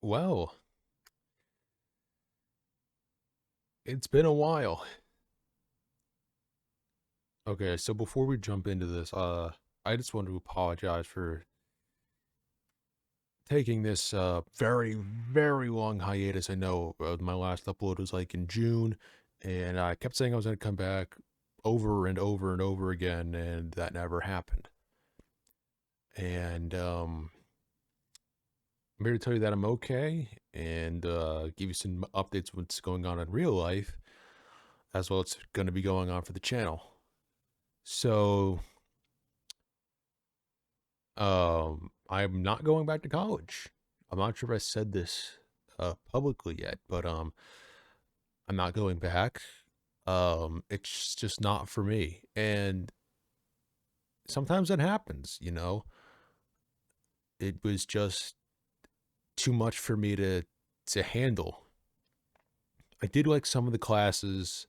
Well, it's been a while. Okay, so before we jump into this, I just want to apologize for taking this very, very long hiatus. I know my last upload was like in June, and I kept saying I was going to come back over and over and over again, and that never happened. And I'm here to tell you that I'm okay and give you some updates on what's going on in real life, as well as going to be going on for the channel. So, I'm not going back to college. I'm not sure if I said this publicly yet, but I'm not going back. It's just not for me. And sometimes that happens, you know. It was just too much for me to handle. I did like some of the classes.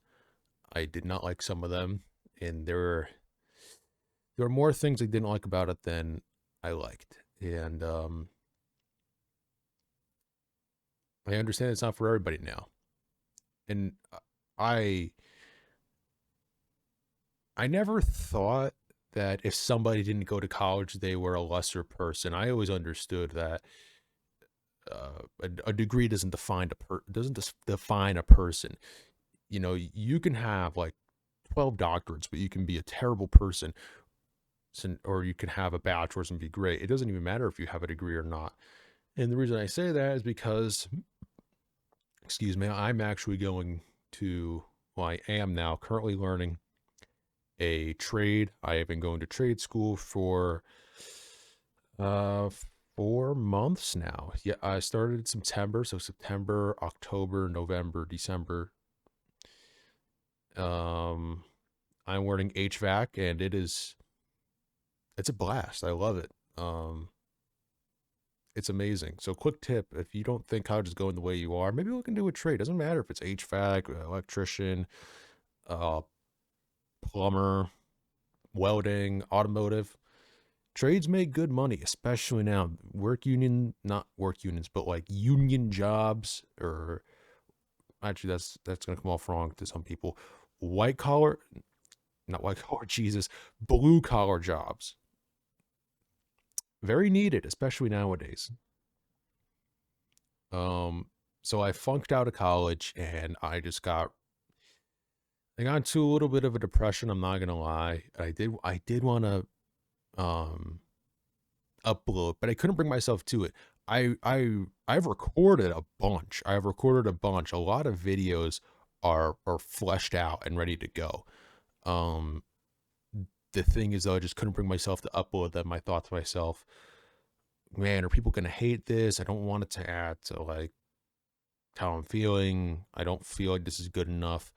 I did not like some of them, and there were more things I didn't like about it than I liked. And I understand it's not for everybody now. And I I never thought that if somebody didn't go to college, they were a lesser person. I always understood that a degree doesn't define a person. You know, you can have like 12 doctorates, but you can be a terrible person, or you can have a bachelor's and be great. It doesn't even matter if you have a degree or not. And the reason I say that is because, excuse me, I'm actually going to, well, I am now currently learning a trade. I have been going to trade school for uh 4 months now. Yeah, I started in September, so September, October, November, December. Um I'm learning HVAC and it's a blast. I love it. It's amazing. So quick tip, if you don't think college is going the way you are, maybe look into a trade. Doesn't matter if it's HVAC, electrician, uh plumber, welding, automotive. Trades make good money, especially now. Not work unions, but like union jobs, or actually that's gonna come off wrong to some people. White collar, not white collar, Jesus, blue collar jobs. Very needed, especially nowadays. Um, so I funked out of college and I got into a little bit of a depression, I'm not gonna lie. I did wanna um upload, but I couldn't bring myself to it. I've recorded a bunch. I've recorded a bunch. A lot of videos are fleshed out and ready to go. Um, the thing is though, I just couldn't bring myself to upload them. I thought to myself, man, are people gonna hate this? I don't want it to add to like how I'm feeling. I don't feel like this is good enough.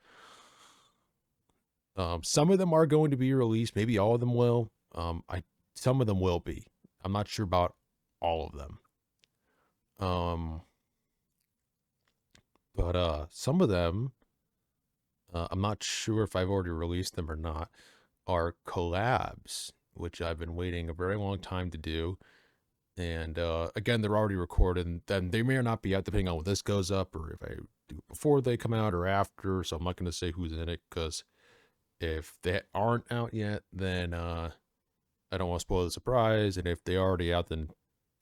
Some of them are going to be released. Maybe all of them will. I Some of them will be. I'm not sure about all of them. Um, but some of them, I'm not sure if I've already released them or not, are collabs, which I've been waiting a very long time to do. And again, they're already recorded, and then they may or not be out depending on when this goes up, or if I do it before they come out or after. So I'm not going to say who's in it because if they aren't out yet, then I don't want to spoil the surprise. And if they are already out, then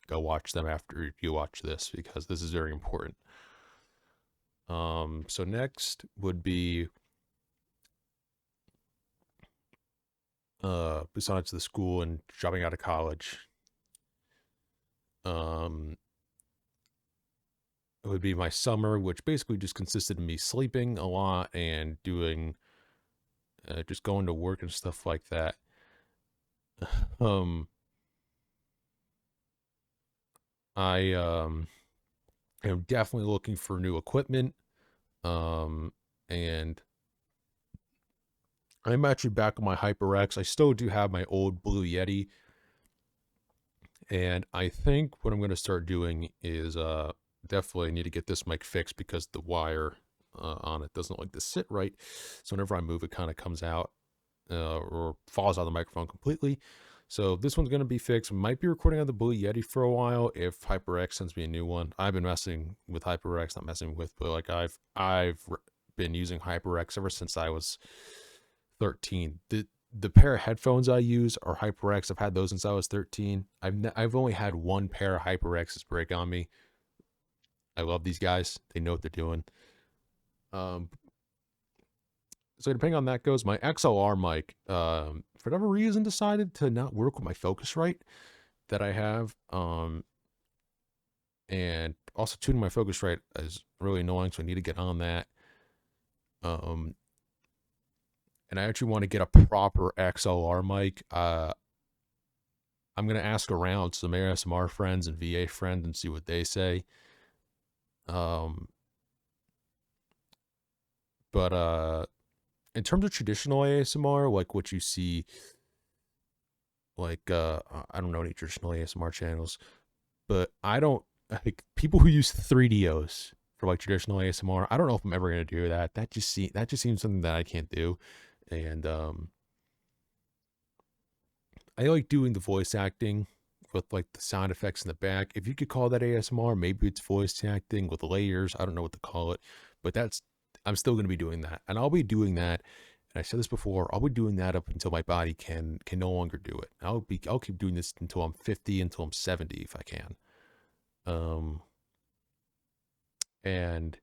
go watch them after you watch this because this is very important. So next would be besides the school and dropping out of college, um it would be my summer, which basically just consisted of me sleeping a lot and doing just going to work and stuff like that. um I am definitely looking for new equipment, um and I'm actually back on my HyperX. I still do have my old Blue Yeti, and I think what I'm going to start doing is definitely need to get this mic fixed because the wire on it doesn't like to sit right. So whenever I move, it kind of comes out or falls out of the microphone completely. So this one's gonna be fixed. Might be recording on the Blue Yeti for a while if HyperX sends me a new one. I've been messing with HyperX, not messing with, but like I've been using HyperX ever since I was 13. The pair of headphones I use are HyperX. I've had those since I was 13. I've only had one pair of HyperXs break on me. I love these guys. They know what they're doing. So depending on that goes, my XLR mic, for whatever reason, decided to not work with my Focusrite that I have. And also tuning my Focusrite is really annoying, so I need to get on that. And I actually want to get a proper XLR mic. I'm gonna ask around some ASMR friends and VA friends and see what they say. But in terms of traditional ASMR, like what you see, like I don't know any traditional ASMR channels, but I think people who use 3DOs for like traditional ASMR, I don't know if I'm ever gonna do that. That just seems something that I can't do. And I like doing the voice acting with like the sound effects in the back. If you could call that ASMR, maybe it's voice acting with layers. I don't know what to call it, but I'm still going to be doing that, and I'll be doing that. And I said this before, I'll be doing that up until my body can no longer do it. I'll keep doing this until I'm 50, until I'm 70 if I can. And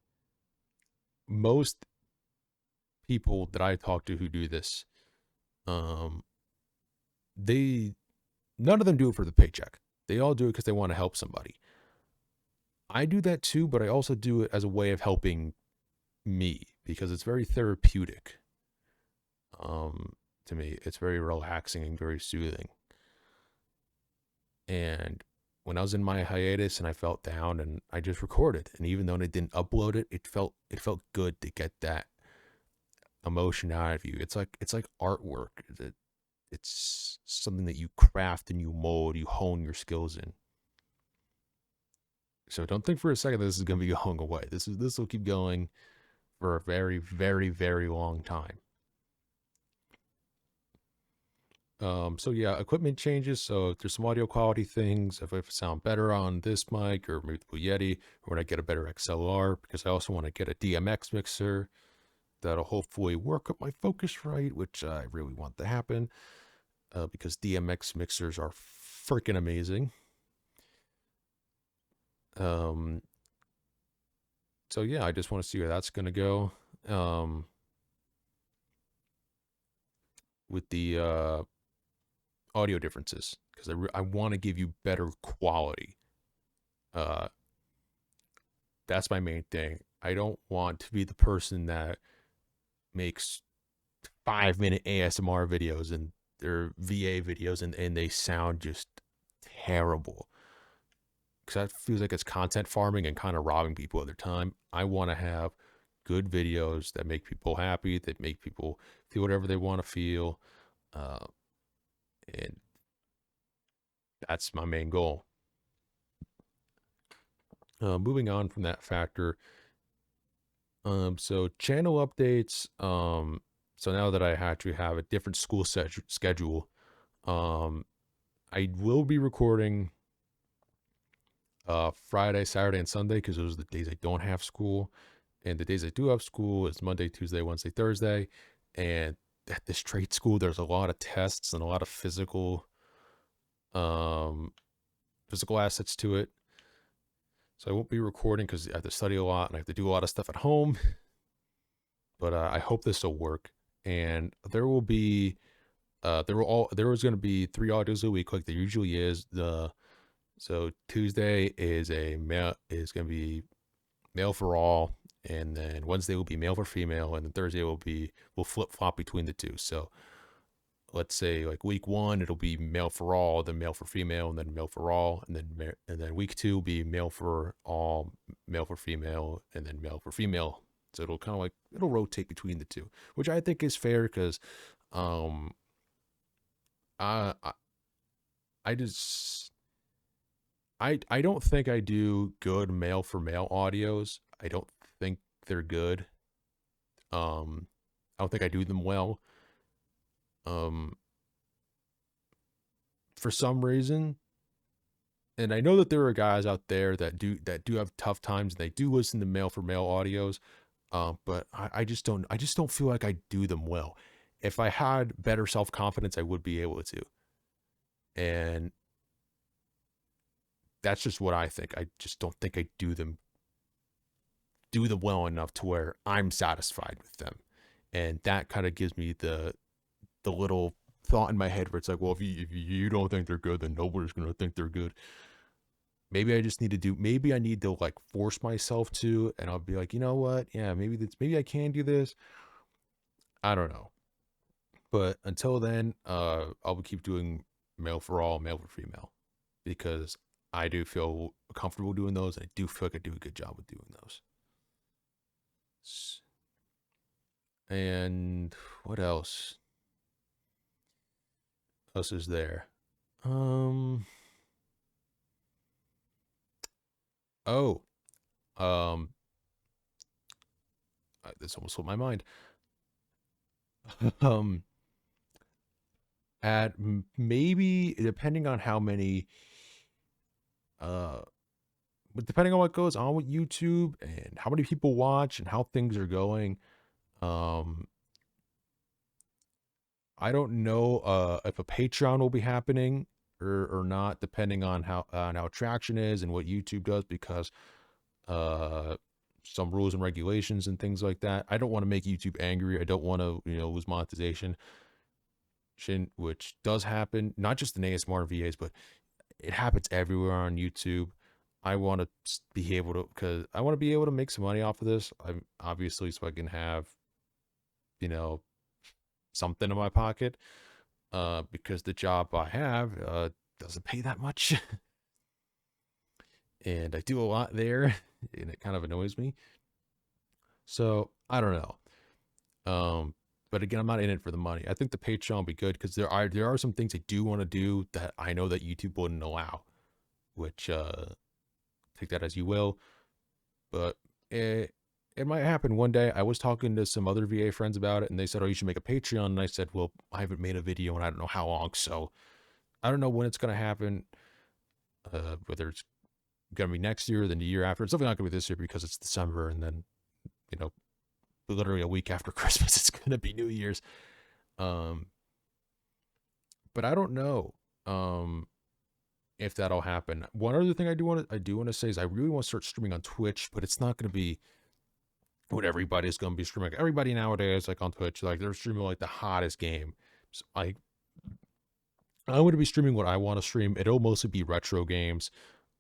most people that I talk to who do this, they none of them do it for the paycheck. They all do it because they want to help somebody. I do that too, but I also do it as a way of helping me because it's very therapeutic. To me, it's very relaxing and very soothing. And when I was in my hiatus and I felt down, and I just recorded, and even though I didn't upload it, it felt good to get that emotion out of you. It's like artwork. It's something that you craft and you mold, you hone your skills in. So don't think for a second that this is going to be going away. This will keep going for a very, very, very long time. So yeah, equipment changes. So if there's some audio quality things, if I sound better on this mic or maybe the Blue Yeti, or when I get a better XLR, because I also want to get a DMX mixer that'll hopefully work with my Focusrite, which I really want to happen, because DMX mixers are freaking amazing. So yeah, I just want to see where that's going to go. With the audio differences, because I want to give you better quality. That's my main thing. I don't want to be the person that makes 5-minute ASMR videos and their VA videos and they sound just terrible. Because that feels like it's content farming and kind of robbing people of their time. I want to have good videos that make people happy, that make people feel whatever they want to feel. And that's my main goal. Moving on from that factor. So channel updates. So now that I actually have a different school schedule, I will be recording Friday, Saturday, and Sunday because those are the days I don't have school. And the days I do have school is Monday, Tuesday, Wednesday, Thursday. And at this trade school, there's a lot of tests and a lot of physical assets to it. So I won't be recording because I have to study a lot and I have to do a lot of stuff at home. But I hope this will work. And there was going to be 3 audios a week like there usually is. So Tuesday is going to be male for all, and then Wednesday will be male for female, and then Thursday we'll flip flop between the two. So let's say like week 1 it'll be male for all, then male for female, and then male for all, and then week 2 will be male for all, male for female, and then male for female. So it'll kind of like it'll rotate between the two, which I think is fair because I just I don't think I do good male for male audios. I don't think they're good. I don't think I do them well. for some reason, and I know that there are guys out there that do have tough times and they do listen to male for male audios, but I just don't feel like I do them well. If I had better self confidence, I would be able to, and that's just what I think. I just don't think I do them well enough to where I'm satisfied with them, and that kind of gives me the little thought in my head where it's like, well, if you don't think they're good, then nobody's gonna think they're good. Maybe I just need to do. Maybe I need to like force myself to, and I'll be like, you know what? Yeah, maybe I can do this. I don't know. But until then, I'll keep doing male for all, male for female, because I do feel comfortable doing those, and I do feel like I do a good job with doing those. And what else? What else is there? Um. Oh. Um. This almost slipped my mind. um. At maybe depending on how many uh but depending on what goes on with YouTube and how many people watch and how things are going, um, I don't know if a Patreon will be happening or not, depending on how traction is and what YouTube does, because uh, some rules and regulations and things like that. I don't want to make YouTube angry. I don't want to lose monetization, which does happen not just in ASMR VAs, but it happens everywhere on YouTube. I want to be able to, because I want to be able to make some money off of this. I'm obviously, so I can have, you know, something in my pocket. Because the job I have doesn't pay that much, and I do a lot there, and it kind of annoys me. So I don't know. But again, I'm not in it for the money. I think the Patreon will be good because there are some things I do want to do that I know that YouTube wouldn't allow, which take that as you will. But it might happen one day. I was talking to some other VA friends about it, and they said, "Oh, you should make a Patreon." And I said, "Well, I haven't made a video, and I don't know how long, so I don't know when it's gonna happen. Whether it's gonna be next year, or then the year after. It's definitely not gonna be this year because it's December, and then you know, literally a week after Christmas, it's gonna be New Year's. Um, but I don't know. Um, if that'll happen. One other thing I do want to say is I really want to start streaming on Twitch, but it's not going to be what everybody's going to be streaming. Everybody nowadays, like on Twitch, like they're streaming like the hottest game. So I'm going to be streaming what I want to stream. It'll mostly be retro games.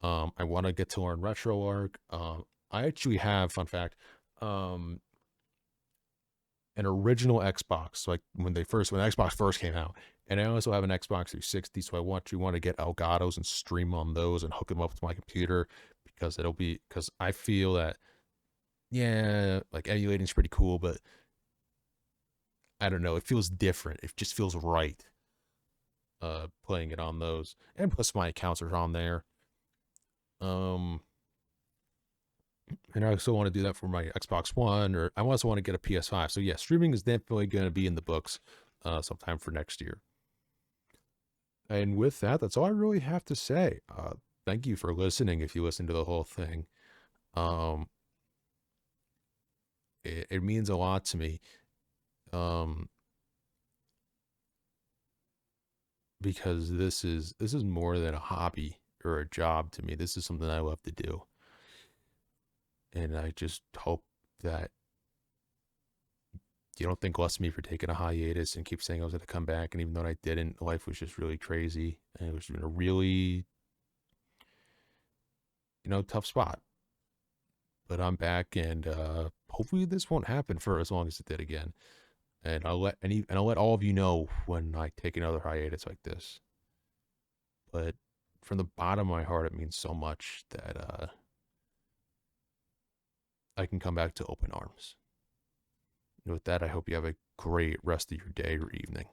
I want to get to learn RetroArch. I actually have, fun fact, um, an original Xbox, like when Xbox first came out, and I also have an Xbox 360. So I want to get Elgatos and stream on those and hook them up to my computer, because I feel that, yeah, like emulating is pretty cool, but I don't know, it feels different. It just feels right. Playing it on those, and plus my accounts are on there. Um, and I also want to do that for my Xbox One, or I also want to get a PS5. So yeah, streaming is definitely going to be in the books sometime for next year. And with that, that's all I really have to say. Thank you for listening. If you listen to the whole thing, um, it means a lot to me. Um, because this is more than a hobby or a job to me. This is something I love to do, and I just hope that you don't think less of me for taking a hiatus and keep saying I was going to come back. And even though I didn't, life was just really crazy, and it was in a really tough spot. But I'm back, and hopefully this won't happen for as long as it did again. And I'll let all of you know when I take another hiatus like this. But from the bottom of my heart, it means so much that I can come back to open arms. And with that, I hope you have a great rest of your day or evening.